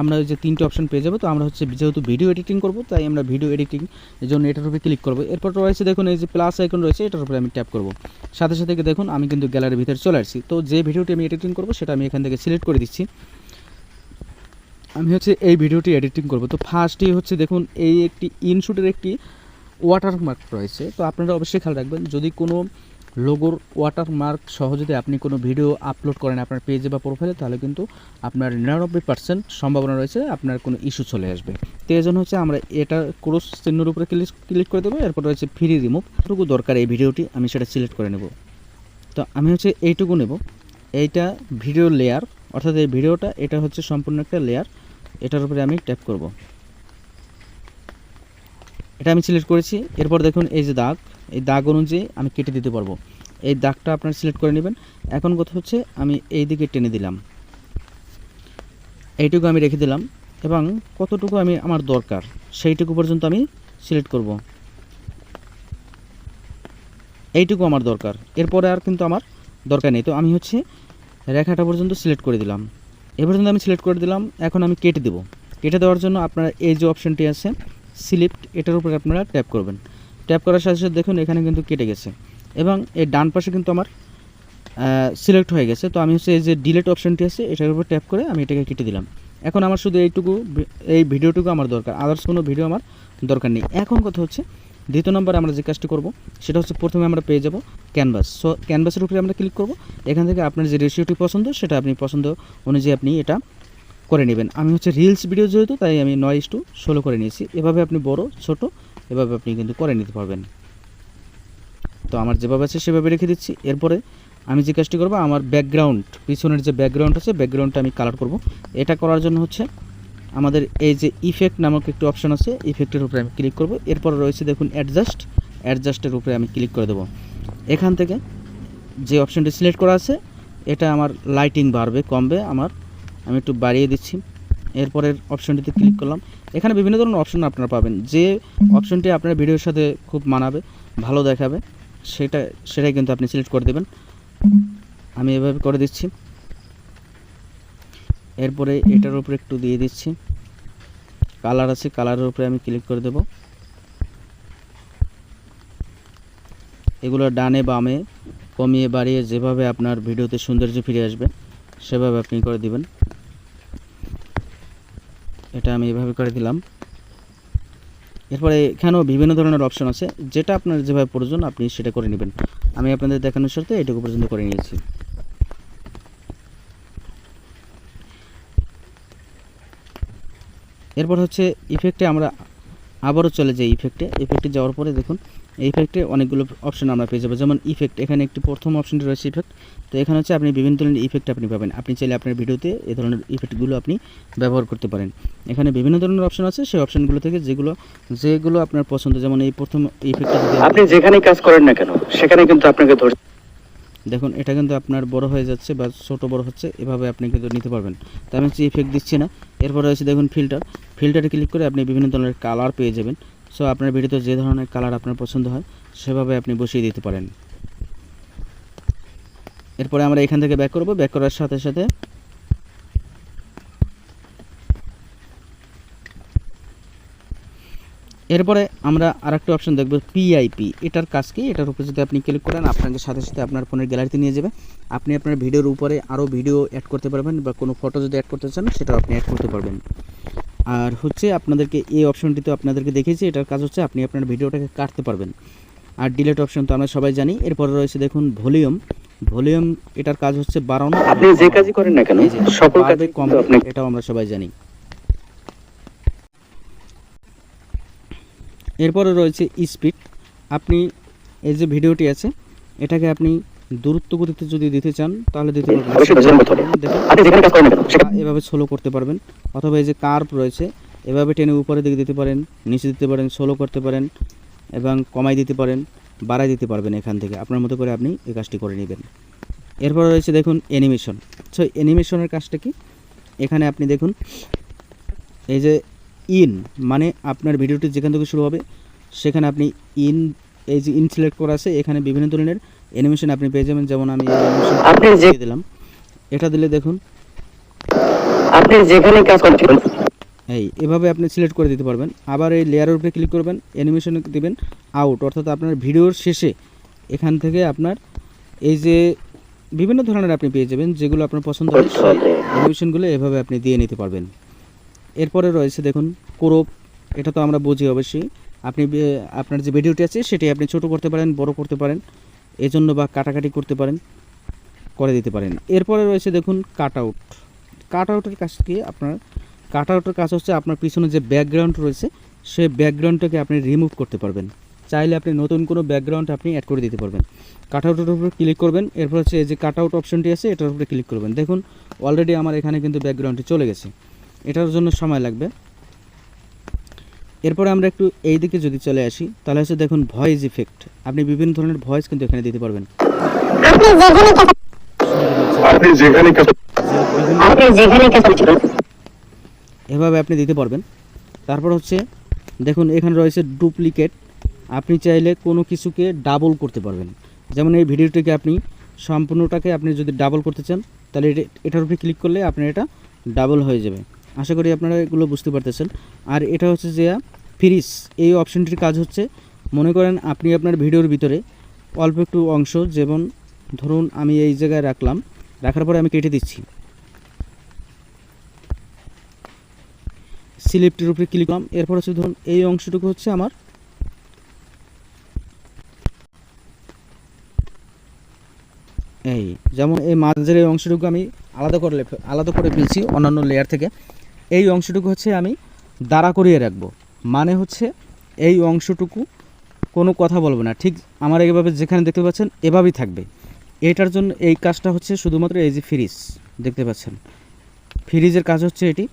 আমরা ওই যে 3টে অপশন পেয়ে যাবো। তো আমরা হচ্ছে যেহেতু ভিডিও এডিটিং করব, তাই আমরা ভিডিও এডিটিং এর জন্য এটার উপরে ক্লিক করব। এরপর রয়েছে দেখুন এই যে প্লাস আইকন রয়েছে, এটার উপরে আমি ট্যাপ করব। সাথে সাথে দেখুন আমি কিন্তু গ্যালারির ভিতরে চলে আসছি। তো যে ভিডিওটি আমি এডিটিং করব সেটা আমি এখান থেকে সিলেক্ট করে দিচ্ছি। আমি হচ্ছে এই ভিডিওটি এডিটিং করব। তো ফার্স্টই হচ্ছে দেখুন এই একটি ইনশুটের একটি ওয়াটারমার্ক রয়েছে। তো আপনারা অবশ্যই খেয়াল রাখবেন, যদি কোনো লোগোর ওয়াটারমার্ক সহ যদি আপনি কোনো ভিডিও আপলোড করেন আপনার পেজে বা প্রোফাইলে, তাহলে কিন্তু আপনার 99% সম্ভাবনা রয়েছে আপনার কোনো ইস্যু চলে আসবে। তো এই জন্য হচ্ছে আমরা এটা ক্রস চিহ্নের উপরে ক্লিক করে দেবো। এরপর রয়েছে ফ্রি রিমুভ, যতটুকু দরকার এই ভিডিওটি আমি সেটা সিলেক্ট করে নেব। তো আমি হচ্ছে এইটুকু নেব। এইটা ভিডিও লেয়ার, অর্থাৎ এই ভিডিওটা এটা হচ্ছে সম্পূর্ণ একটা লেয়ার, এটার উপরে আমি ট্যাপ করব। এটা আমি সিলেক্ট করেছি। এরপর দেখুন এই যে দাগ, এই দাগ অনুযায়ী আমি কেটে দিতে পারবো। এই দাগটা আপনারা সিলেক্ট করে নেবেন। এখন কথা হচ্ছে আমি এই দিকে টেনে দিলাম, এইটুকু আমি রেখে দিলাম এবং কতটুকু আমি আমার দরকার সেইটুকু পর্যন্ত আমি সিলেক্ট করব। এইটুকু আমার দরকার, এরপরে আর কিন্তু আমার দরকার নেই। তো আমি হচ্ছে রেখাটা পর্যন্ত সিলেক্ট করে দিলাম। এ পর্যন্ত আমি সিলেক্ট করে দিলাম। এখন আমি কেটে দেব। কেটে দেওয়ার জন্য আপনারা এই যে অপশানটি আছে সিলেক্ট, এটার উপরে আপনারা ট্যাপ করবেন। ট্যাপ করার সাথে সাথে দেখুন এখানে কিন্তু কেটে গেছে এবং এই ডান পাশে কিন্তু আমার সিলেক্ট হয়ে গেছে। তো আমি হচ্ছে এই যে ডিলিট অপশানটি আছে এটার উপর ট্যাপ করে আমি এটাকে কেটে দিলাম। এখন আমার শুধু এই ভিডিওটুকু আমার দরকার, আদার্স কোনো ভিডিও আমার দরকার নেই। এখন কথা হচ্ছে দ্বিতীয় নম্বরে আমরা যে কাজটি করব সেটা হচ্ছে প্রথমে আমরা পেয়ে যাব ক্যানভাস। সো ক্যানভাসের উপরে আমরা ক্লিক করব। এখান থেকে আপনার যে রেশিওটি পছন্দ সেটা আপনি পছন্দ অনুযায়ী আপনি এটা করে নেবেন। আমি হচ্ছে রিলস ভিডিও যেহেতু তাই আমি 9:16 করে নিয়েছি। এভাবে আপনি বড় ছোট এভাবে আপনি কিন্তু করে নিতে পারবেন। তো আমার যেভাবে আছে সেভাবে রেখে দিচ্ছি। এরপরে আমি যে কাজটি করব, আমার ব্যাকগ্রাউন্ড পিছনের যে ব্যাকগ্রাউন্ড আছে ব্যাকগ্রাউন্ডটা আমি কালার করব। এটা করার জন্য হচ্ছে আমাদের এই যে ইফেক্ট নামক একটি অপশান আছে, ইফেক্টের উপরে আমি ক্লিক করব। এরপর রয়েছে দেখুন অ্যাডজাস্টের উপরে আমি ক্লিক করে দেবো। এখান থেকে যে অপশানটি সিলেক্ট করা আছে এটা আমার লাইটিং বাড়বে কমবে আমি একটু বাড়িয়ে দিচ্ছি। এরপরের অপশানটিতে ক্লিক করলাম। এখানে বিভিন্ন ধরনের অপশান আপনারা পাবেন, যে অপশানটি আপনার ভিডিওর সাথে খুব মানাবে ভালো দেখাবে সেটাই কিন্তু আপনি সিলেক্ট করে দেবেন। আমি এভাবে করে দিচ্ছি। এরপরে এটার উপরে একটু দিয়ে দিচ্ছি, কালার আছে কালারের উপরে আমি ক্লিক করে দেব। এগুলো ডানে বামে কমিয়ে বাড়িয়ে যেভাবে আপনার ভিডিওতে সৌন্দর্য ফিরে আসবে সেভাবে আপনি করে দিবেন। এটা আমি এভাবে করে দিলাম। এরপরে এখানেও বিভিন্ন ধরনের অপশন আছে, যেটা আপনার যেভাবে প্রয়োজন আপনি সেটা করে নেবেন। আমি আপনাদের দেখানোর সাথে এটুকু পর্যন্ত করে নিয়েছি। এরপর হচ্ছে ইফেক্টে আমরা আবারও চলে যাই। ইফেক্টে যাওয়ার পরে দেখুন এই ইফেক্টে অনেকগুলো অপশন আমরা পেয়ে যাবো। যেমন ইফেক্ট, এখানে একটি প্রথম অপশনটি রয়েছে ইফেক্ট। তো এখানে হচ্ছে আপনি বিভিন্ন ধরনের ইফেক্ট আপনি পাবেন। আপনি চাইলে আপনার ভিডিওতে এই ধরনের ইফেক্টগুলো আপনি ব্যবহার করতে পারেন। এখানে বিভিন্ন ধরনের অপশন আছে, সেই অপশনগুলো থেকে যেগুলো আপনার পছন্দ, যেমন এই প্রথম ইফেক্টটা আপনি যেখানেই কাজ করেন না কেন সেখানে কিন্তু আপনাকে দেখুন এটা কিন্তু আপনার বড় হয়ে যাচ্ছে বা ছোট বড় হচ্ছে, এভাবে আপনি কিন্তু নিতে পারবেন। তো আমি হচ্ছে ইফেক্ট দিচ্ছি না। এরপর রয়েছে দেখুন ফিল্টারে ক্লিক করে আপনি বিভিন্ন ধরনের কালার পেয়ে যাবেন। সো আপনার ভিডিওতে যে ধরনের কালার আপনার পছন্দ হয় সেভাবে আপনি বসিয়ে দিতে পারেন। এরপরে আমরা এখান থেকে ব্যাক করব। ব্যাক করার সাথে সাথে এরপরে আমরা আরেকটা অপশন দেখব পিআইপি। এটার কাজ কি, এটার উপরে যদি আপনি ক্লিক করেন আপনাকে সাথে সাথে আপনার ফোনের গ্যালারিতে নিয়ে যাবে। আপনি আপনার ভিডিওর উপরে আরও ভিডিও অ্যাড করতে পারবেন বা কোনো ফটো যদি অ্যাড করতে চান সেটাও আপনি অ্যাড করতে পারবেন। আর হচ্ছে আপনাদেরকে এই অপশনটি তো আপনাদেরকে দেখিয়েছি, এটার কাজ হচ্ছে আপনি আপনার ভিডিওটাকে কাটতে পারবেন। আর ডিলিট অপশন তো আমরা সবাই জানি। এরপরে রয়েছে দেখুন ভলিউম, এটার কাজ হচ্ছে বাড়ানো। আপনি যে কাজই করেন না কেন সকল কাজে কম, এটাও আমরা সবাই জানি। এরপরে রয়েছে স্পিড। আপনি এই যে ভিডিওটি আছে এটাকে আপনি দূরত্ব গতিতে যদি দিতে চান তাহলে দিতে পারবেন। এভাবে স্লো করতে পারবেন, অথবা এই যে কার্ভ রয়েছে এভাবে টেনে উপরের দিকে দিতে পারেন, নিচে দিতে পারেন, স্লো করতে পারেন এবং কমাই দিতে পারেন, বাড়াই দিতে পারবেন। এখান থেকে আপনার মতো করে আপনি এই কাজটি করে নেবেন। এরপরে রয়েছে দেখুন অ্যানিমেশন। সো অ্যানিমেশনের কাজটা কি, এখানে আপনি দেখুন এই যে মানে আপনার ভিডিওটি যেখান থেকে শুরু হবে সেখানে আপনি এই যে সিলেক্ট করা আছে, এখানে বিভিন্ন ধরনের অ্যানিমেশন আপনি পেয়ে যাবেন। যেমন আমি দিলাম, এটা দিলে দেখুন আপনি যেখানে কাজ করছেন এই এভাবে আপনি সিলেক্ট করে দিতে পারবেন। আবার এই লেয়ারের উপরে ক্লিক করবেন, অ্যানিমেশন দিবেন আউট, অর্থাৎ আপনার ভিডিওর শেষে এখান থেকে আপনার এই যে বিভিন্ন ধরনের আপনি পেয়ে যাবেন যেগুলো আপনার পছন্দ হয় সেই অ্যানিমেশনগুলো এভাবে আপনি দিয়ে নিতে পারবেন। এরপরে রয়েছে দেখুন ক্রপ, এটা তো আমরা বুঝি অবশ্যই। আপনি আপনার যে ভিডিওটি আছে সেটি আপনি ছোট করতে পারেন, বড় করতে পারেন, এজন্য বা কাটাকাটি করতে পারেন, করে দিতে পারেন। এরপরে রয়েছে দেখুন কাট আউট। কাট আউটের কাজ কি? আপনার কাট আউটের কাজ হচ্ছে আপনার পিছনে যে ব্যাকগ্রাউন্ড রয়েছে সেই ব্যাকগ্রাউন্ডটাকে আপনি রিমুভ করতে পারবেন। চাইলে আপনি নতুন কোনো ব্যাকগ্রাউন্ড আপনি অ্যাড করে দিতে পারবেন। কাট আউটের উপরে ক্লিক করবেন, এরপর হচ্ছে এই যে কাট আউট অপশনটি আছে এটার উপরে ক্লিক করবেন। দেখুন অলরেডি আমার এখানে কিন্তু ব্যাকগ্রাউন্ডটি চলে গেছে, এটার জন্য সময় লাগবে। এরপরে আমরা একটু এই দিকে যদি চলে আসি তাহলে হচ্ছে দেখুন ভয়েস ইফেক্ট, আপনি বিভিন্ন ধরনের ভয়েস কিন্তু এখানে দিতে পারবেন। আপনি যেখানে কাজ এভাবে আপনি দিতে পারবেন। তারপর হচ্ছে দেখুন এখানে রয়েছে ডুপ্লিকেট, আপনি চাইলে কোনো কিছুকে ডাবল করতে পারবেন। যেমন এই ভিডিওটিকে আপনি সম্পূর্ণটাকে আপনি যদি ডাবল করতে চান তাহলে এটার উপরে ক্লিক করলে আপনার এটা ডাবল হয়ে যাবে। আশা করি আপনারা এগুলো বুঝতে পারতেছেন। আর এটা হচ্ছে যে ফ্রিজ, এই অপশনটির কাজ হচ্ছে মনে করেন আপনি আপনার ভিডিওর ভিতরে অল্প একটু অংশ, যেমন ধরুন আমি এই জায়গায় রাখলাম, রাখার পরে আমি কেটে দিচ্ছি, সিলেক্টের উপরে ক্লিক করলাম। এরপর হচ্ছে ধরুন এই অংশটুকু হচ্ছে আমার এই, যেমন এই মাঝের এই অংশটুকু আমি আলাদা করে ফেলছি অন্যান্য লেয়ার থেকে। এই অংশটুকু হচ্ছে আমি দাঁড়া করিয়ে রাখবো, মানে হচ্ছে এই অংশটুকু কোনো কথা বলবো না, ঠিক আমার এইভাবে যেখানে দেখতে পাচ্ছেন এভাবেই থাকবে। এইটার জন্য এই কাজটা হচ্ছে শুধুমাত্র এই যে ফ্রিজ দেখতে পাচ্ছেন, ফ্রিজের কাজ হচ্ছে এটি,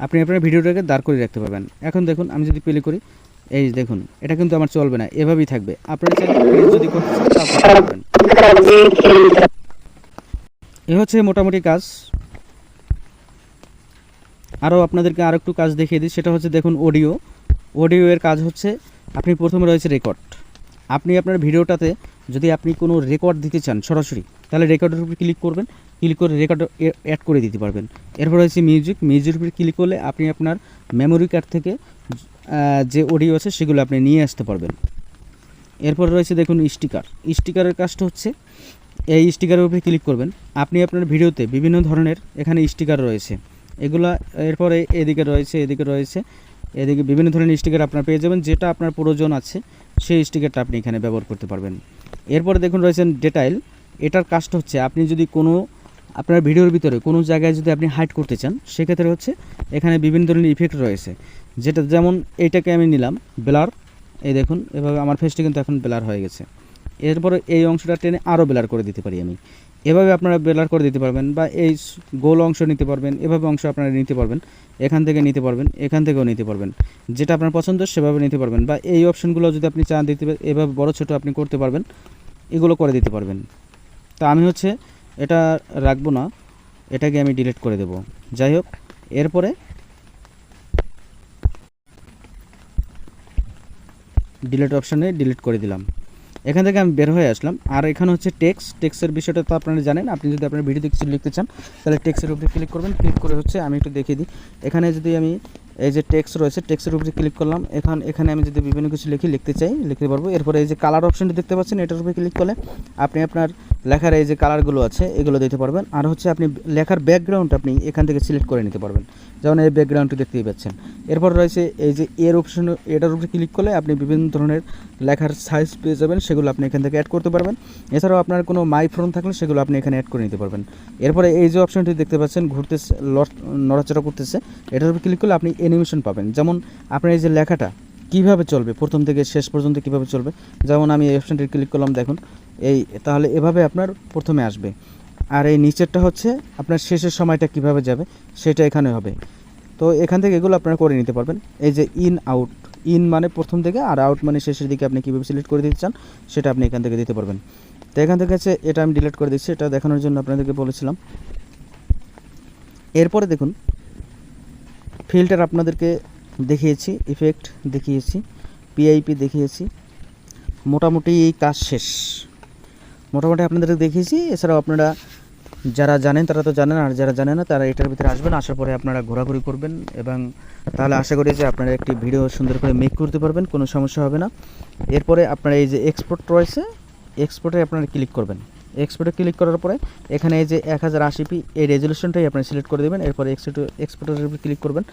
আপনি আপনার ভিডিওটাকে দাঁড় করে রাখতে পারবেন। এখন দেখুন আমি যদি প্লে করি, এই দেখুন এটা কিন্তু আমার চলবে না, এভাবেই থাকবে। আপনারা চাইলে ফ্রিজ যদি করতে চান তাও করতে পারবেন। এ হচ্ছে মোটামুটি কাজ। আরও আপনাদেরকে আর একটু কাজ দেখিয়ে দিই, সেটা হচ্ছে দেখুন অডিও এর কাজ হচ্ছে আপনি প্রথমে রয়েছে রেকর্ড। আপনি আপনার ভিডিওটাতে যদি আপনি কোনো রেকর্ড দিতে চান সরাসরি, তাহলে রেকর্ডের উপরে ক্লিক করবেন, ক্লিক করে রেকর্ড অ্যাড করে দিতে পারবেন। এরপর রয়েছে মিউজিকের উপরে ক্লিক করলে আপনি আপনার মেমোরি কার্ড থেকে যে অডিও আছে সেগুলো আপনি নিয়ে আসতে পারবেন। এরপর রয়েছে দেখুন স্টিকারের কাজটা হচ্ছে এই স্টিকারের উপরে ক্লিক করবেন, আপনি আপনার ভিডিওতে বিভিন্ন ধরনের এখানে স্টিকার রয়েছে এগুলা, এরপরে এদিকে রয়েছে এদিকে বিভিন্ন ধরনের স্টিকার আপনার পেয়ে যাবেন, যেটা আপনার প্রয়োজন আছে সেই স্টিকারটা আপনি এখানে ব্যবহার করতে পারবেন। এরপরে দেখুন রয়েছেন ডিটেইল, এটার কাজটা হচ্ছে আপনি যদি কোনো আপনার ভিডিওর ভিতরে কোনো জায়গায় যদি আপনি হাইড করতে চান সেক্ষেত্রে হচ্ছে এখানে বিভিন্ন ধরনের ইফেক্ট রয়েছে, যেটা যেমন এইটাকে আমি নিলাম ব্লার, এই দেখুন এভাবে আমার ফেসটা কিন্তু এখন ব্লার হয়ে গেছে। এরপরে এই অংশটা টেনে আরও ব্লার করে দিতে পারি আমি, এভাবে আপনারা ব্লার করে দিতে পারবেন। বা এই গোল অংশ নিতে পারবেন, এভাবে অংশ আপনারা নিতে পারবেন, এখান থেকে নিতে পারবেন, এখান থেকেও নিতে পারবেন, যেটা আপনার পছন্দ সেভাবে নিতে পারবেন। বা এই অপশনগুলো যদি আপনি চান দিতে এভাবে বড় ছোট আপনি করতে পারবেন, এগুলো করে দিতে পারবেন। তা আমি হচ্ছে এটা রাখবো না, এটাকে আমি ডিলিট করে দেব। যাই হোক, এরপরে ডিলিট অপশানে ডিলিট করে দিলাম, এখান থেকে আমি বের হয়ে আসলাম। আর এখানে হচ্ছে টেক্সটের বিষয়টা তো আপনারা জানেন, আপনি যদি আপনার ভিডিওতে কিছু লিখতে চান তাহলে টেক্সটের উপরে ক্লিক করবেন, ক্লিক করে হচ্ছে আমি একটু দেখিয়ে দিই। এখানে যদি আমি এই যে টেক্সট রয়েছে টেক্সটের উপরে ক্লিক করলাম, এখানে আমি যদি বিভিন্ন কিছু লিখতে চাই লিখতে পারবো। এরপরে এই যে কালার অপশনটি দেখতে পাচ্ছেন এটার উপরে ক্লিক করলে আপনি আপনার লেখার এই যে কালারগুলো আছে এগুলো দিতে পারবেন। আর হচ্ছে আপনি লেখার ব্যাকগ্রাউন্ড আপনি এখান থেকে সিলেক্ট করে নিতে পারবেন, যেমন এই ব্যাকগ্রাউন্ডটি দেখতেই পাচ্ছেন। এরপর রয়েছে এই যে এর অপশন, এটার উপরে ক্লিক করলে আপনি বিভিন্ন ধরনের লেখার সাইজ পেয়ে যাবেন, সেগুলো আপনি এখান থেকে অ্যাড করতে পারবেন। এছাড়াও আপনার কোনো মাই ফোন থাকলে সেগুলো আপনি এখানে অ্যাড করে নিতে পারবেন। এরপরে এই যে অপশনটি দেখতে পাচ্ছেন ঘুরতেছে, নড়াচড়া করতেছে, এটার উপরে ক্লিক করলে আপনি অ্যানিমেশন পাবেন, যেমন আপনার এই যে লেখাটা কীভাবে চলবে প্রথম থেকে শেষ পর্যন্ত কীভাবে চলবে। যেমন আমি এই অপশনটি ক্লিক করলাম, দেখুন এই তাহলে এভাবে আপনার প্রথমে আসবে। আর এই নিচেরটা হচ্ছে আপনার শেষের সময়টা কিভাবে যাবে সেটা এখানে হবে। তো এখান থেকে এগুলো আপনারা করে নিতে পারবেন। এই যে ইন মানে প্রথম থেকে, আর আউট মানে শেষের দিকে আপনি কীভাবে সিলেক্ট করে দিতে চান সেটা আপনি এখান থেকে দিতে পারবেন। তো এখান থেকে আছে এটা আমি ডিলিট করে দিচ্ছি, এটা দেখানোর জন্য আপনাদেরকে বলেছিলাম। এরপরে দেখুন ফিল্টার আপনাদেরকে দেখিয়েছি, ইফেক্ট দেখিয়েছি, পিআইপি দেখিয়েছি, মোটামুটি এই কাজ শেষ। মোটামুটি আপনাদেরকে দেখিয়েছি। এছাড়াও আপনারা যারা জানেন তারা তো জানেন, আর যারা জানেন না তারা এটার ভিতরে আসবেন, আসার পরে আপনারা ঘোরাঘুরি করবেন এবং তাহলে আশা করি যে আপনারা একটি ভিডিও সুন্দর করে মেক করতে পারবেন, কোনো সমস্যা হবে না। এরপরে আপনারা এই যে এক্সপোর্ট রয়েছে, এক্সপোর্টে আপনারা ক্লিক করবেন। এক্সপোর্টে ক্লিক করার পরে এখানে এই যে 1080p এই রেজলিউশনটাই আপনারা সিলেক্ট করে দেবেন। এরপরে এক্সপোর্টের উপর ক্লিক করবেন।